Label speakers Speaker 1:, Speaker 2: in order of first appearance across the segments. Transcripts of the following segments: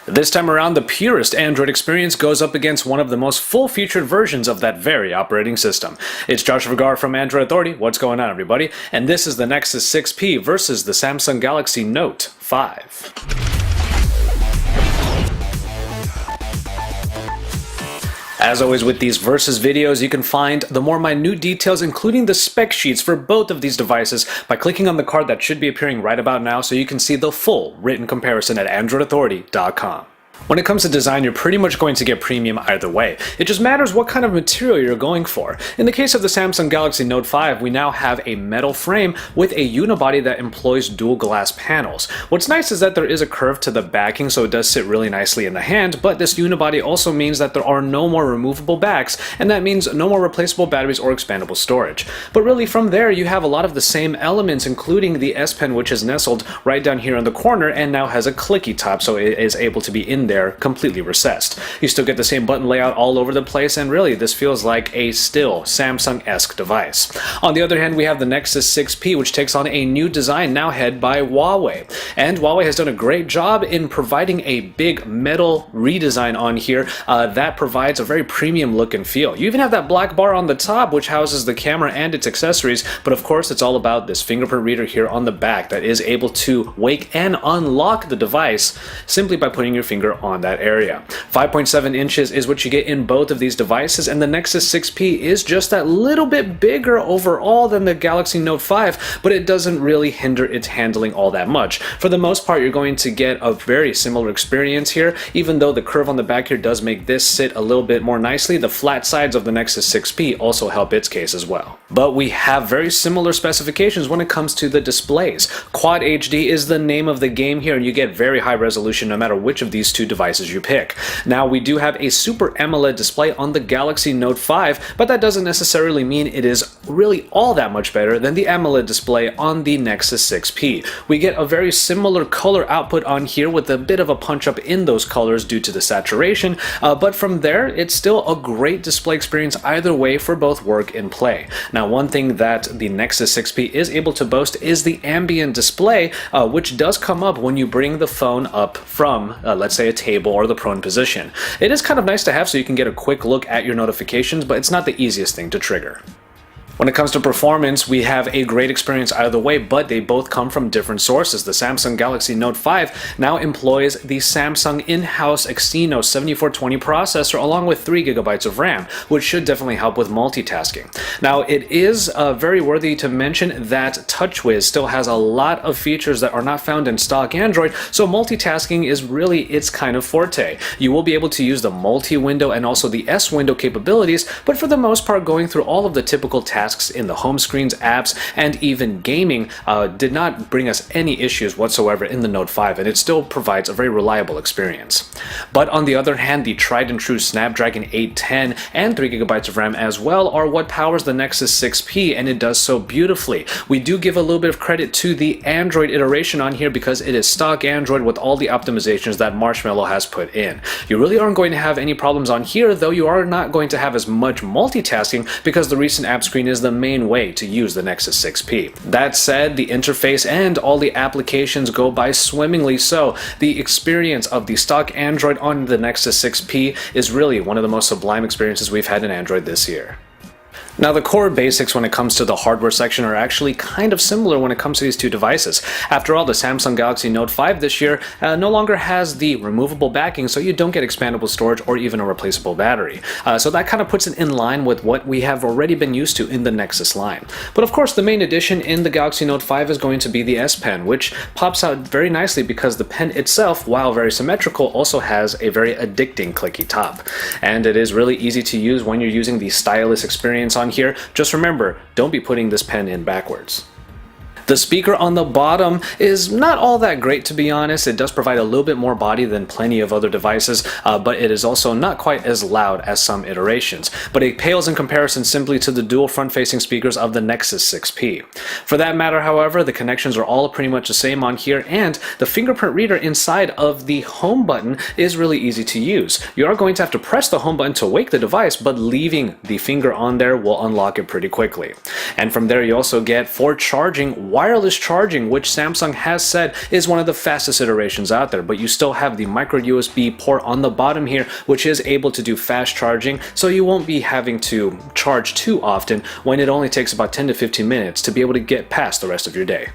Speaker 1: This time around, the purest Android experience goes up against one of the most full-featured versions of that very operating system. It's Joshua Vergara from Android Authority. What's going on, everybody? And this is the Nexus 6P versus the Samsung Galaxy Note 5. As always with these versus videos, you can find the more minute details, including the spec sheets for both of these devices, by clicking on the card that should be appearing right about now so you can see the full written comparison at AndroidAuthority.com. When it comes to design, you're pretty much going to get premium either way. It just matters what kind of material you're going for. In the case of the Samsung Galaxy Note 5, we now have a metal frame with a unibody that employs dual glass panels. What's nice is that there is a curve to the backing, so it does sit really nicely in the hand, but this unibody also means that there are no more removable backs, and that means no more replaceable batteries or expandable storage. But really from there, you have a lot of the same elements, including the S Pen, which is nestled right down here in the corner and now has a clicky top, so it is able to be in there completely recessed. You still get the same button layout all over the place, and really this feels like a still Samsung-esque device. On the other hand, we have the Nexus 6P, which takes on a new design now head by Huawei. And Huawei has done a great job in providing a big metal redesign on here that provides a very premium look and feel. You even have that black bar on the top, which houses the camera and its accessories, but of course it's all about this fingerprint reader here on the back that is able to wake and unlock the device simply by putting your finger on that area. 5.7 inches is what you get in both of these devices, and the Nexus 6P is just that little bit bigger overall than the Galaxy Note 5, but it doesn't really hinder its handling all that much. For the most part, you're going to get a very similar experience here, even though the curve on the back here does make this sit a little bit more nicely. The flat sides of the Nexus 6P also help its case as well. But we have very similar specifications when it comes to the displays. Quad HD is the name of the game here, and you get very high resolution no matter which of these two devices you pick. Now, we do have a Super AMOLED display on the Galaxy Note 5, but that doesn't necessarily mean it is really all that much better than the AMOLED display on the Nexus 6P. We get a very similar color output on here with a bit of a punch up in those colors due to the saturation, but from there, it's still a great display experience either way for both work and play. Now, one thing that the Nexus 6P is able to boast is the ambient display, which does come up when you bring the phone up from, let's say, a table or the prone position. It is kind of nice to have so you can get a quick look at your notifications, but it's not the easiest thing to trigger. When it comes to performance, we have a great experience either way, but they both come from different sources. The Samsung Galaxy Note 5 now employs the Samsung in-house Exynos 7420 processor along with 3 GB of RAM, which should definitely help with multitasking. Now, it is very worthy to mention that TouchWiz still has a lot of features that are not found in stock Android, so multitasking is really its kind of forte. You will be able to use the multi-window and also the S-window capabilities, but for the most part, going through all of the typical tasks in the home screens, apps, and even gaming did not bring us any issues whatsoever in the Note 5, and it still provides a very reliable experience. But on the other hand, the tried and true Snapdragon 810 and 3 GB of RAM as well are what powers the Nexus 6P, and it does so beautifully. We do give a little bit of credit to the Android iteration on here because it is stock Android with all the optimizations that Marshmallow has put in. You really aren't going to have any problems on here, though you are not going to have as much multitasking because the recent app screen is the main way to use the Nexus 6P. That said, the interface and all the applications go by swimmingly, so the experience of the stock Android on the Nexus 6P is really one of the most sublime experiences we've had in Android this year. Now, the core basics when it comes to the hardware section are actually kind of similar when it comes to these two devices. After all, the Samsung Galaxy Note 5 this year no longer has the removable backing, so you don't get expandable storage or even a replaceable battery. So that kind of puts it in line with what we have already been used to in the Nexus line. But of course, the main addition in the Galaxy Note 5 is going to be the S Pen, which pops out very nicely because the pen itself, while very symmetrical, also has a very addicting clicky top. And it is really easy to use when you're using the stylus experience on here. Just remember, don't be putting this pen in backwards. The speaker on the bottom is not all that great, to be honest. It does provide a little bit more body than plenty of other devices, but it is also not quite as loud as some iterations. But it pales in comparison simply to the dual front-facing speakers of the Nexus 6P. For that matter, however, the connections are all pretty much the same on here, and the fingerprint reader inside of the home button is really easy to use. You are going to have to press the home button to wake the device, but leaving the finger on there will unlock it pretty quickly. And from there, you also get for charging wireless charging, which Samsung has said is one of the fastest iterations out there, but you still have the micro USB port on the bottom here, which is able to do fast charging, so you won't be having to charge too often when it only takes about 10 to 15 minutes to be able to get past the rest of your day.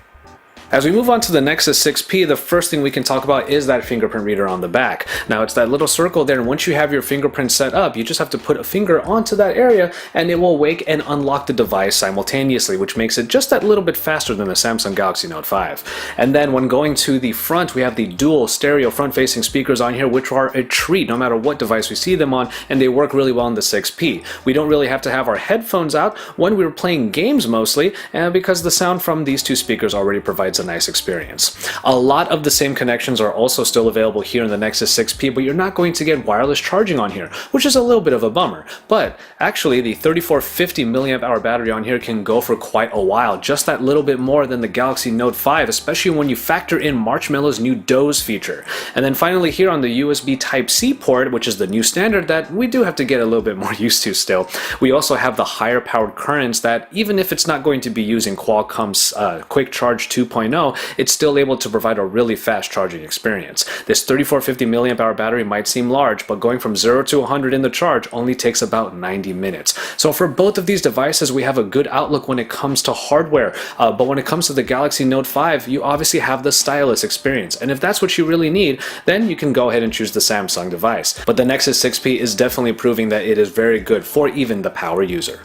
Speaker 1: As we move on to the Nexus 6P, the first thing we can talk about is that fingerprint reader on the back. Now it's that little circle there, and once you have your fingerprint set up, you just have to put a finger onto that area and it will wake and unlock the device simultaneously, which makes it just that little bit faster than the Samsung Galaxy Note 5. And then when going to the front, we have the dual stereo front-facing speakers on here, which are a treat no matter what device we see them on, and they work really well on the 6P. We don't really have to have our headphones out when we were playing games mostly, because the sound from these two speakers already provides a nice experience. A lot of the same connections are also still available here in the Nexus 6P, but you're not going to get wireless charging on here, which is a little bit of a bummer. But actually, the 3450 mAh battery on here can go for quite a while, just that little bit more than the Galaxy Note 5, especially when you factor in Marshmallow's new Doze feature. And then finally here on the USB Type-C port, which is the new standard that we do have to get a little bit more used to still, we also have the higher powered currents that, even if it's not going to be using Qualcomm's Quick Charge 2.0, it's still able to provide a really fast charging experience. This 3450 mAh battery might seem large, but going from 0 to 100 in the charge only takes about 90 minutes. So for both of these devices, we have a good outlook when it comes to hardware, but when it comes to the Galaxy Note 5, you obviously have the stylus experience, and if that's what you really need, then you can go ahead and choose the Samsung device. But the Nexus 6P is definitely proving that it is very good for even the power user.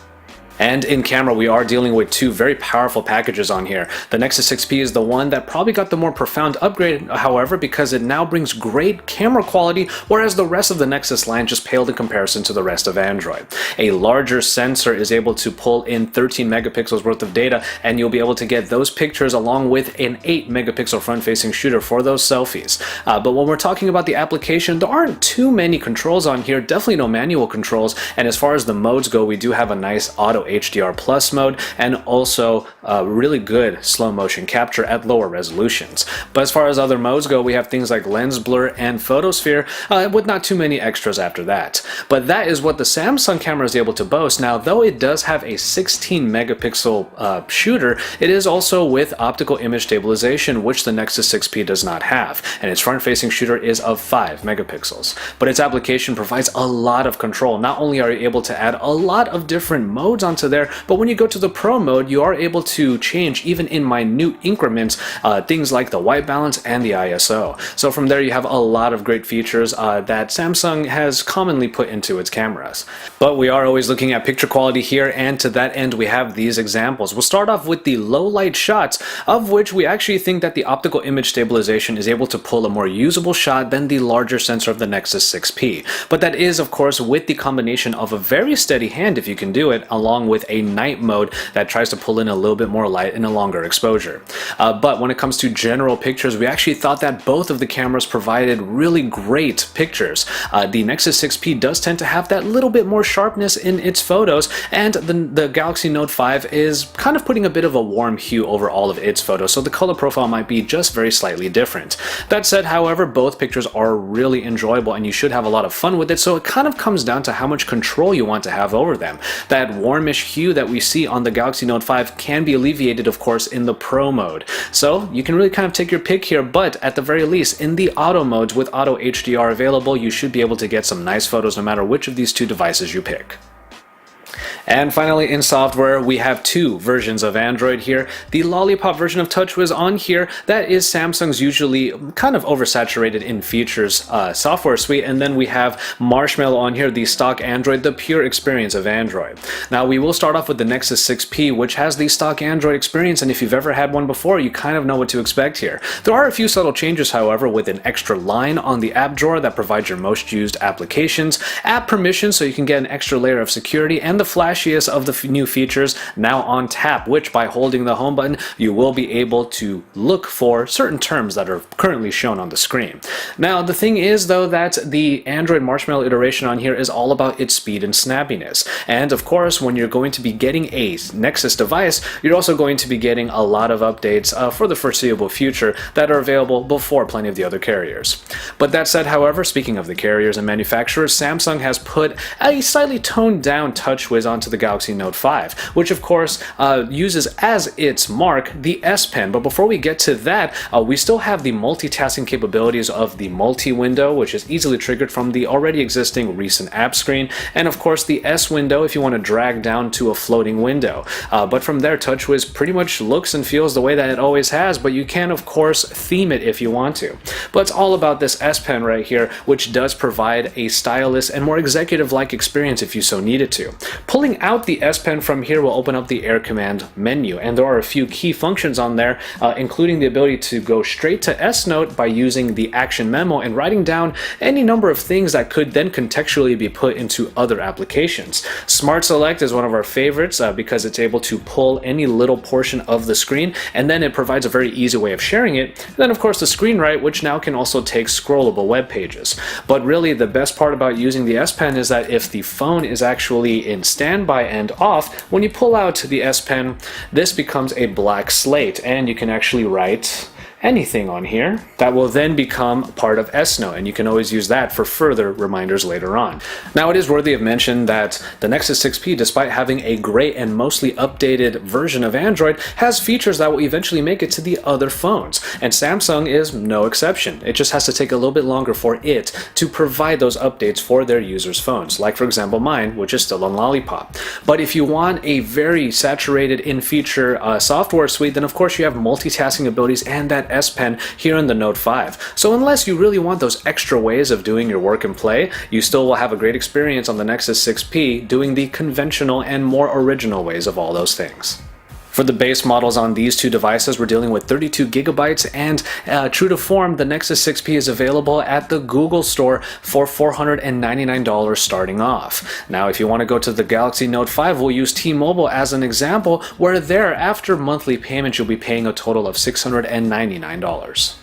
Speaker 1: And in camera, we are dealing with two very powerful packages on here. The Nexus 6P is the one that probably got the more profound upgrade, however, because it now brings great camera quality, whereas the rest of the Nexus line just paled in comparison to the rest of Android. A larger sensor is able to pull in 13 megapixels worth of data, and you'll be able to get those pictures along with an 8 megapixel front-facing shooter for those selfies. But when we're talking about the application, there aren't too many controls on here, definitely no manual controls, and as far as the modes go, we do have a nice auto HDR plus mode and also really good slow motion capture at lower resolutions. But as far as other modes go, we have things like lens blur and photosphere with not too many extras after that. But that is what the Samsung camera is able to boast. Now, though it does have a 16 megapixel shooter, it is also with optical image stabilization, which the Nexus 6P does not have, and its front-facing shooter is of 5 megapixels. But its application provides a lot of control. Not only are you able to add a lot of different modes onto there, but when you go to the Pro mode, you are able to change, even in minute increments, things like the white balance and the ISO. So from there, you have a lot of great features that Samsung has commonly put into its cameras. But we are always looking at picture quality here, and to that end, we have these examples. We'll start off with the low light shots, of which we actually think that the optical image stabilization is able to pull a more usable shot than the larger sensor of the Nexus 6P. But that is, of course, with the combination of a very steady hand, if you can do it, along with a night mode that tries to pull in a little bit more light in a longer exposure. But when it comes to general pictures, we actually thought that both of the cameras provided really great pictures. The Nexus 6P does tend to have that little bit more sharpness in its photos, and the Galaxy Note 5 is kind of putting a bit of a warm hue over all of its photos, so the color profile might be just very slightly different. That said, however, both pictures are really enjoyable and you should have a lot of fun with it, so it kind of comes down to how much control you want to have over them. That warmish hue that we see on the Galaxy Note 5 can be alleviated, of course, in the Pro mode. So you can really kind of take your pick here, but at the very least, in the auto modes with auto HDR available, you should be able to get some nice photos no matter which of these two devices you pick. And finally, in software, we have two versions of Android here. The Lollipop version of TouchWiz on here, that is Samsung's usually kind of oversaturated in features software suite, and then we have Marshmallow on here, the stock Android, the pure experience of Android. Now, we will start off with the Nexus 6P, which has the stock Android experience, and if you've ever had one before, you kind of know what to expect here. There are a few subtle changes, however, with an extra line on the app drawer that provides your most used applications, app permissions so you can get an extra layer of security, and the flashiest of the new features now on tap, which by holding the home button, you will be able to look for certain terms that are currently shown on the screen. Now, the thing is, though, that the Android Marshmallow iteration on here is all about its speed and snappiness. And of course, when you're going to be getting a Nexus device, you're also going to be getting a lot of updates for the foreseeable future that are available before plenty of the other carriers. But that said, however, speaking of the carriers and manufacturers, Samsung has put a slightly toned down TouchWiz onto onto the Galaxy Note 5, which of course uses as its mark the S Pen. But before we get to that, we still have the multitasking capabilities of the multi-window, which is easily triggered from the already existing recent app screen, and of course the S window if you want to drag down to a floating window. But from there, TouchWiz pretty much looks and feels the way that it always has, but you can of course theme it if you want to. But it's all about this S Pen right here, which does provide a stylus and more executive-like experience if you so needed to. Pulling out the S Pen from here will open up the Air Command menu, and there are a few key functions on there, including the ability to go straight to S Note by using the action memo and writing down any number of things that could then contextually be put into other applications. Smart Select is one of our favorites because it's able to pull any little portion of the screen, and then it provides a very easy way of sharing it. And then of course the Screen Write, which now can also take scrollable web pages. But really the best part about using the S Pen is that if the phone is actually in standby and off, when you pull out the S Pen, this becomes a blank slate, and you can actually write anything on here that will then become part of S Note, and you can always use that for further reminders later on. Now, it is worthy of mention that the Nexus 6P, despite having a great and mostly updated version of Android, has features that will eventually make it to the other phones, and Samsung is no exception. It just has to take a little bit longer for it to provide those updates for their users' phones, like for example mine, which is still on Lollipop. But if you want a very saturated in-feature software suite, then of course you have multitasking abilities and that S Pen here in the Note 5. So unless you really want those extra ways of doing your work and play, you still will have a great experience on the Nexus 6P doing the conventional and more original ways of all those things. For the base models on these two devices, we're dealing with 32 gigabytes, and true to form, the Nexus 6P is available at the Google Store for $499 starting off. Now, if you want to go to the Galaxy Note 5, we'll use T-Mobile as an example, where there, after monthly payments, you'll be paying a total of $699.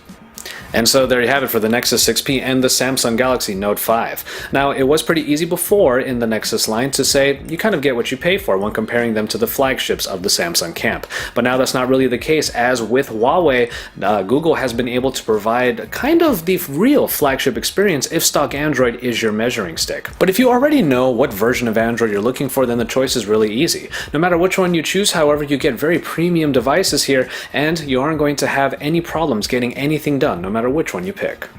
Speaker 1: And so there you have it for the Nexus 6P and the Samsung Galaxy Note 5. Now, it was pretty easy before in the Nexus line to say you kind of get what you pay for when comparing them to the flagships of the Samsung camp. But now that's not really the case, as with Huawei, Google has been able to provide kind of the real flagship experience if stock Android is your measuring stick. But if you already know what version of Android you're looking for, then the choice is really easy. No matter which one you choose, however, you get very premium devices here, and you aren't going to have any problems getting anything done, no matter which one you pick.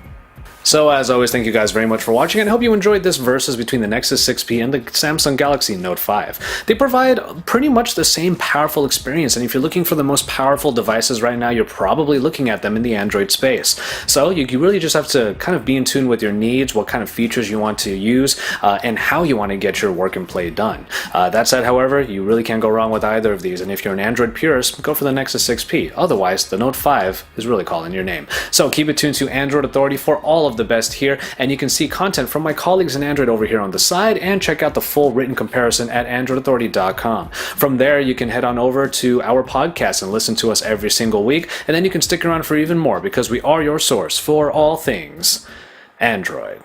Speaker 1: So as always, thank you guys very much for watching, and I hope you enjoyed this versus between the Nexus 6P and the Samsung Galaxy Note 5. They provide pretty much the same powerful experience, and if you're looking for the most powerful devices right now, you're probably looking at them in the Android space. So you really just have to kind of be in tune with your needs, what kind of features you want to use, and how you want to get your work and play done. That said, however, you really can't go wrong with either of these, and if you're an Android purist, go for the Nexus 6P. Otherwise, the Note 5 is really calling your name. So keep it tuned to Android Authority for all of the best here, and you can see content from my colleagues in Android over here on the side, and check out the full written comparison at AndroidAuthority.com. From there, you can head on over to our podcast and listen to us every single week, and then you can stick around for even more, because we are your source for all things Android.